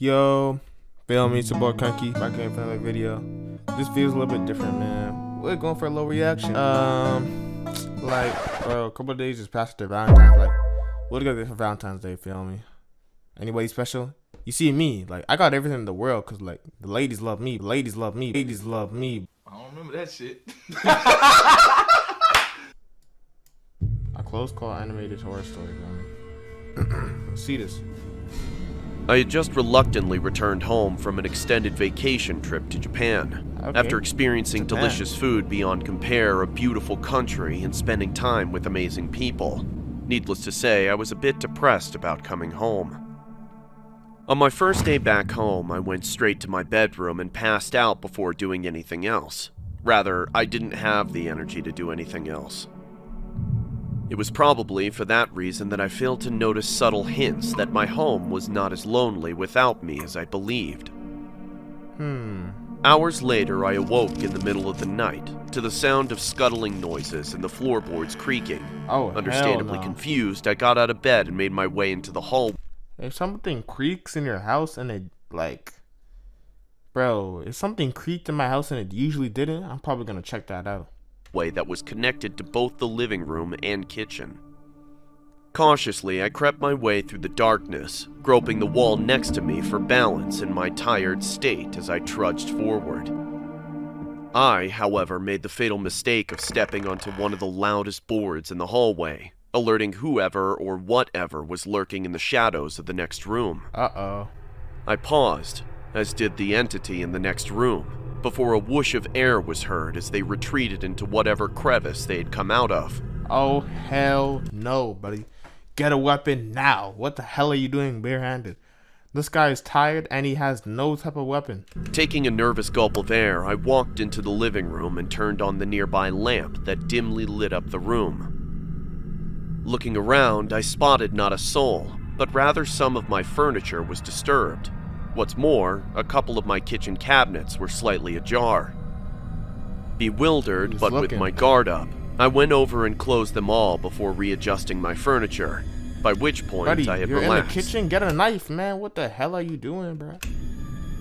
Yo, feel me? It's your boy Cranky, back here for another video. This video's a little bit different, man. We're going for a low reaction. Bro, a couple of days just passed after Valentine's. Like, what do you got for Valentine's Day? Feel me? Anybody special? You see me, like, I got everything in the world, cause like the ladies love me, ladies love me, ladies love me. I don't remember that shit. A close call animated horror story, man. Let's see this. I had just reluctantly returned home from an extended vacation trip to Japan. Okay. After experiencing delicious food beyond compare, a beautiful country, and spending time with amazing people. Needless to say, I was a bit depressed about coming home. On my first day back home, I went straight to my bedroom and passed out before doing anything else. Rather, I didn't have the energy to do anything else. It was probably for that reason that I failed to notice subtle hints that my home was not as lonely without me as I believed. Hours later, I awoke in the middle of the night to the sound of scuttling noises and the floorboards creaking. Oh, Understandably hell no. confused, I got out of bed and made my way into the hallway. If something creaks in your house and it, like, bro, if something creaked in my house and it usually didn't, I'm probably gonna check that out. That was connected to both the living room and kitchen. Cautiously, I crept my way through the darkness, groping the wall next to me for balance in my tired state as I trudged forward. I, however, made the fatal mistake of stepping onto one of the loudest boards in the hallway, alerting whoever or whatever was lurking in the shadows of the next room. Uh-oh. I paused, as did the entity in the next room, before a whoosh of air was heard as they retreated into whatever crevice they had come out of. Oh, hell no, buddy. Get a weapon now. What the hell are you doing barehanded? This guy is tired and he has no type of weapon. Taking a nervous gulp of air, I walked into the living room and turned on the nearby lamp that dimly lit up the room. Looking around, I spotted not a soul, but rather some of my furniture was disturbed. What's more, a couple of my kitchen cabinets were slightly ajar. Bewildered, but with my guard up, I went over and closed them all before readjusting my furniture, by which point Buddy, I had you're relaxed. in the kitchen, get a knife, man. What the hell are you doing, bro?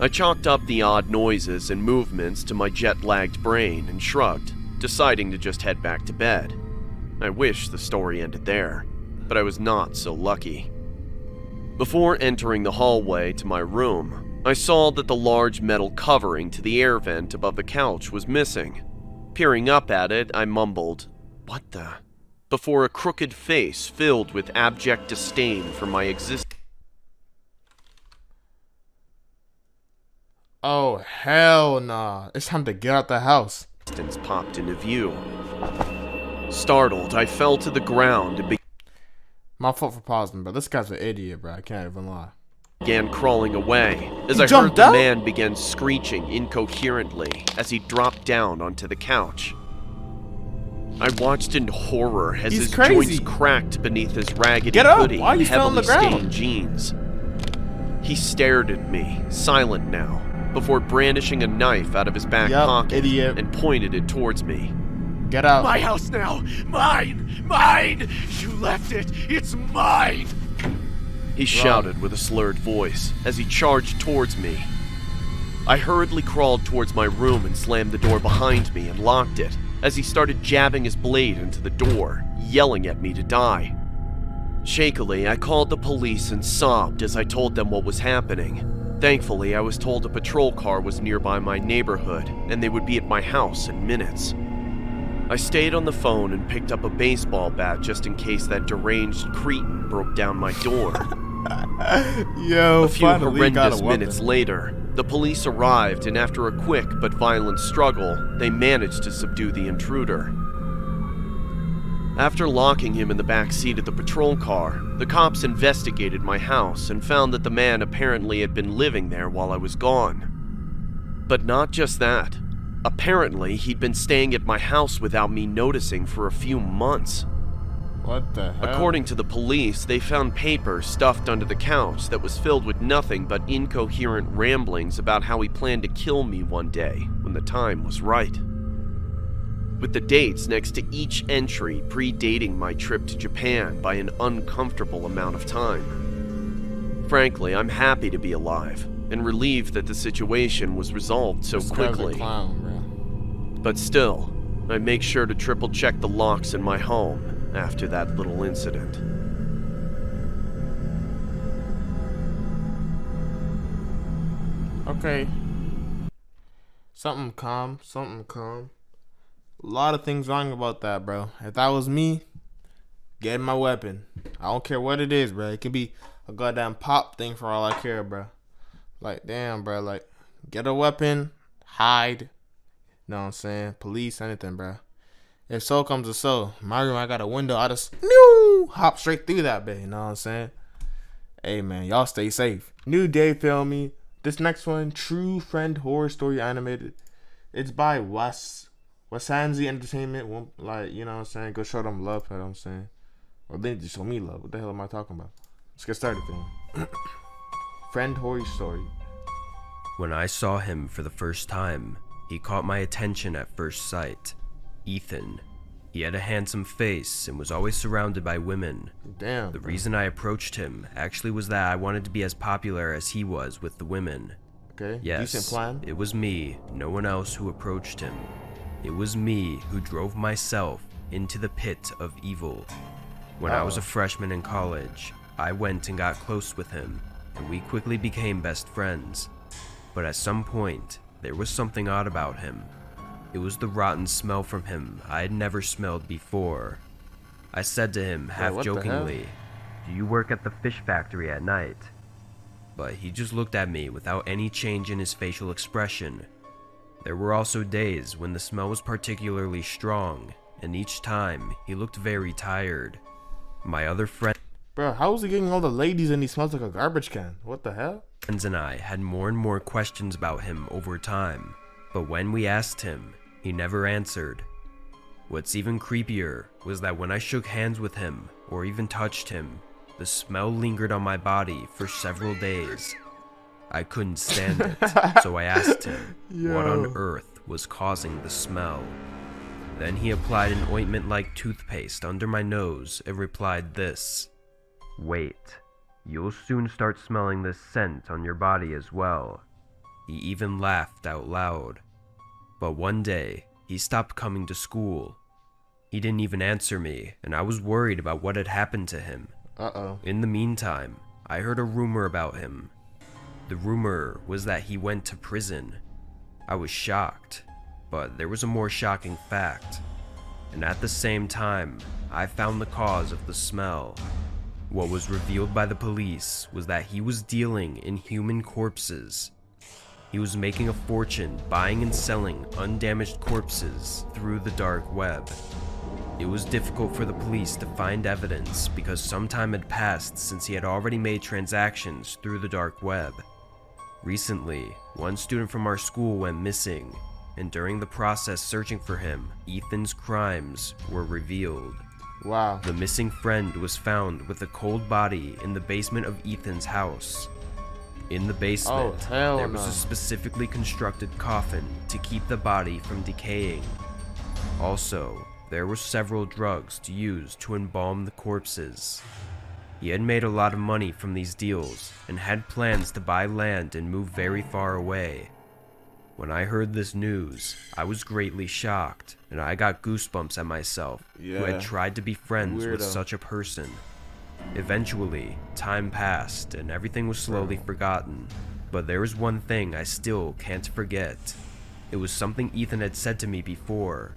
I chalked up the odd noises and movements to my jet-lagged brain and shrugged, deciding to just head back to bed. I wish the story ended there, but I was not so lucky. Before entering the hallway to my room, I saw that the large metal covering to the air vent above the couch was missing. Peering up at it, I mumbled, "What the?" before a crooked face filled with abject disdain for my existence Oh, hell nah. It's time to get out the house. popped into view. Startled, I fell to the ground and My fault for pausing, but this guy's an idiot, bro. I can't even lie. began crawling away as He I heard jumped the out? man begin screeching incoherently as he dropped down onto the couch. I watched in horror as He's his crazy. joints cracked beneath his raggedy Get up! hoodie Why are you and still on heavily the ground? stained jeans. He stared at me, silent now, before brandishing a knife out of his back Yup, pocket idiot. and pointed it towards me. Get out. My house now! Mine! Mine! You left it! It's mine! He shouted with a slurred voice as he charged towards me. I hurriedly crawled towards my room and slammed the door behind me and locked it as he started jabbing his blade into the door, yelling at me to die. Shakily, I called the police and sobbed as I told them what was happening. Thankfully, I was told a patrol car was nearby my neighborhood and they would be at my house in minutes. I stayed on the phone and picked up a baseball bat just in case that deranged cretin broke down my door. Yo, A few finally got a horrendous weapon. minutes later, the police arrived, and after a quick but violent struggle, they managed to subdue the intruder. After locking him in the back seat of the patrol car, the cops investigated my house and found that the man apparently had been living there while I was gone. But not just that. Apparently, he'd been staying at my house without me noticing for a few months. What the hell? According to the police, they found paper stuffed under the couch that was filled with nothing but incoherent ramblings about how he planned to kill me one day when the time was right. With the dates next to each entry predating my trip to Japan by an uncomfortable amount of time. Frankly, I'm happy to be alive and relieved that the situation was resolved so This guy's a quickly. clown, bro. But still, I make sure to triple check the locks in my home after that little incident. Okay. Something calm, something calm. A lot of things wrong about that, bro. If that was me, get my weapon. I don't care what it is, bro. It could be a goddamn pop thing for all I care, bro. Like, damn, bro. Like, get a weapon, hide. Know what I'm saying? Police, anything, bro. If so comes to so, my room, I got a window. I just hop straight through that bit. You know what I'm saying? Hey, man, y'all stay safe. New day, feel me? This next one, True Friend Horror Story Animated. It's by Wasanzi Entertainment. Like, you know what I'm saying? Go show them love, you know what I'm saying? Or they need to show me love. What the hell am I talking about? Let's get started, fam. Friend Horror Story. When I saw him for the first time, he caught my attention at first sight. Ethan. He had a handsome face and was always surrounded by women. Damn. The reason I approached him actually was that I wanted to be as popular as he was with the women. Okay. Yes, Decent plan. it was me, no one else, who approached him. It was me who drove myself into the pit of evil. When I was a freshman in college, I went and got close with him, and we quickly became best friends. But at some point, there was something odd about him. It was the rotten smell from him I had never smelled before. I said to him, half what the hell? jokingly, "Do you work at the fish factory at night?" But he just looked at me without any change in his facial expression. There were also days when the smell was particularly strong, and each time he looked very tired. My other friends Bro, how is he getting all the ladies and he smells like a garbage can? What the hell? and I had more and more questions about him over time, but when we asked him, he never answered. What's even creepier was that when I shook hands with him or even touched him, the smell lingered on my body for several days. I couldn't stand it, so I asked him what on earth was causing the smell. Then he applied an ointment-like toothpaste under my nose and replied this: "Wait, you'll soon start smelling this scent on your body as well." He even laughed out loud. But one day, he stopped coming to school. He didn't even answer me, and I was worried about what had happened to him. Uh-oh. In the meantime, I heard a rumor about him. The rumor was that he went to prison. I was shocked, but there was a more shocking fact. And at the same time, I found the cause of the smell. What was revealed by the police was that he was dealing in human corpses. He was making a fortune buying and selling undamaged corpses through the dark web. It was difficult for the police to find evidence because some time had passed since he had already made transactions through the dark web. Recently, one student from our school went missing, and during the process searching for him, Ethan's crimes were revealed. Wow. The missing friend was found with a cold body in the basement of Ethan's house. In the basement, Oh, hell there was no. a specifically constructed coffin to keep the body from decaying. Also, there were several drugs to use to embalm the corpses. He had made a lot of money from these deals and had plans to buy land and move very far away. When I heard this news, I was greatly shocked, and I got goosebumps at myself, who Yeah. had tried to be friends with Weirdo. such a person. Eventually, time passed and everything was slowly forgotten, but there is one thing I still can't forget. It was something Ethan had said to me before.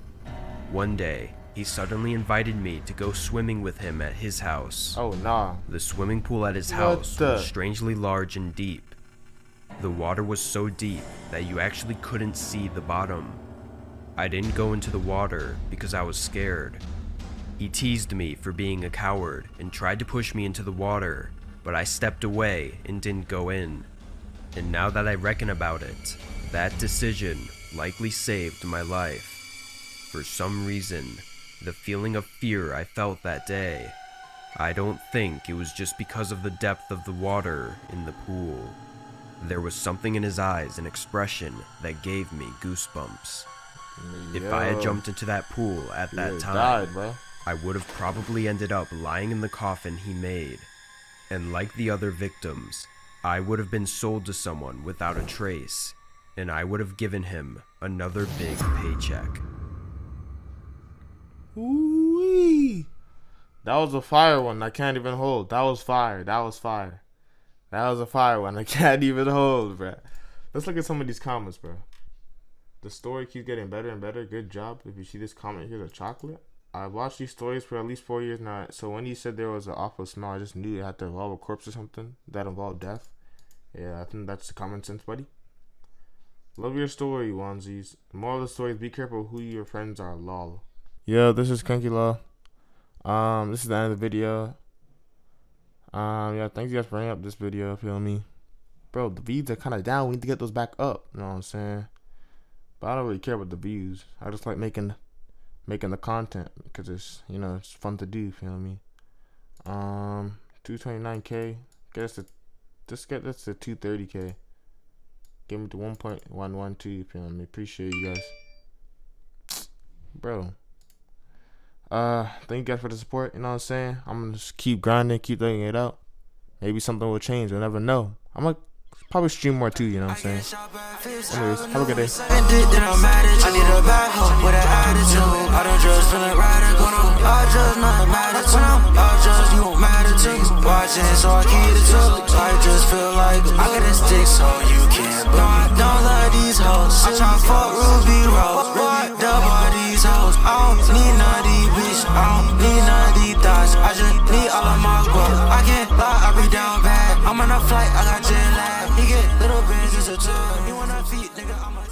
One day, he suddenly invited me to go swimming with him at his house. Oh, nah. The swimming pool at his What house the- was strangely large and deep. The water was so deep that you actually couldn't see the bottom. I didn't go into the water because I was scared. He teased me for being a coward and tried to push me into the water, but I stepped away and didn't go in. And now that I reckon about it, that decision likely saved my life. For some reason, the feeling of fear I felt that day, I don't think it was just because of the depth of the water in the pool. There was something in his eyes and expression that gave me goosebumps. If I had Yo. jumped into that pool at He that would've time, died, bro. I would have probably ended up lying in the coffin he made. And like the other victims, I would have been sold to someone without a trace, and I would have given him another big paycheck. Ooh-wee. That was a fire one. I can't even hold. That was fire. That was fire. That was a fire one. I can't even hold, bro. Let's look at some of these comments, bro. The story keeps getting better and better. Good job. If you see this comment, here's a chocolate. I've watched these stories for at least 4 years now. So when you said there was an awful smell, I just knew it had to involve a corpse or something that involved death. Yeah, I think that's the common sense, buddy. Love your story, onesies. The moral of the story is be careful who your friends are, lol. Yo, this is crankylol. This is the end of the video. Yeah, thanks you guys for bringing up this video, feel me? Bro, the views are kind of down. We need to get those back up, you know what I'm saying? But I don't really care about the views. I just like making the content because it's, you know, it's fun to do, feel me? 229k. Just get this to 230k. Give me to 1.112, feel me? Appreciate you guys. Bro. Thank you guys for the support, you know what I'm saying? I'm gonna just keep grinding, keep thugging it out. Maybe something will change, we'll never know. I'm gonna probably stream more too, you know what I'm saying? Anyways, have a good day. I need a bad hoe with an attitude. I don't just feeling radical. I just not mad at you. I just you won't matter to you. Watching so I keep it too. I just feel like I got a stick so you can't. No, I don't love these hoes. I try fuck Ruby Rose. Dub all these hoes. I don't need none of these bitch. I don't need none of these thoughts. I just need all of my growth. I can't lie, I be down bad. I'm on a flight, I got jet lag. He get little bands, it's a tour. You wanna feet, nigga, I'm a